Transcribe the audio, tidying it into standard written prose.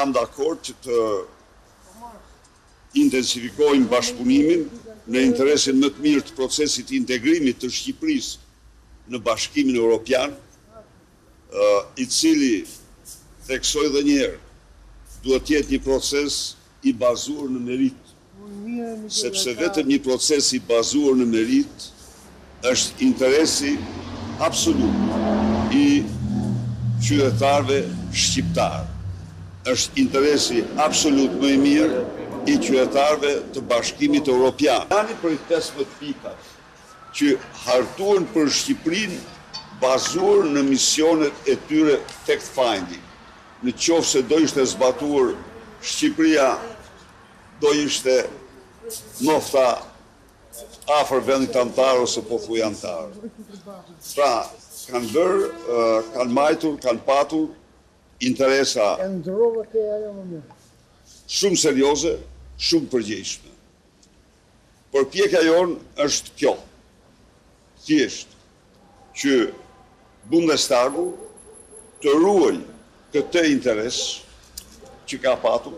jam dakord që të intensifikojmë bashkëpunimin në interesin më të mirë të procesit të integrimit të Shqipërisë në Bashkimin Evropian, i cili, theksoj edhe një herë, duhet të jetë një proces i bazuar në merit, sepse vetëm një proces i bazuar në merit është interesi absolut i qytetarëve shqiptarë. Është interesi absolut më i mirë i qytetarëve të Bashkimit Evropian. Janë për 15 pikat që hartuan për Shqipërinë bazuar në misionet e tyre fact-finding. Në qoftë se do ishte zbatuar Shqipëria, do ishte nofta afër vendit antar ose pothuaj antar. Pra, kanë majtur, kanë patur interesa shumë serioze, shumë përgjegjshme. Përpjekja jonë është kjo, thjesht që Bundestagu të ruaj këtë interes që ka patur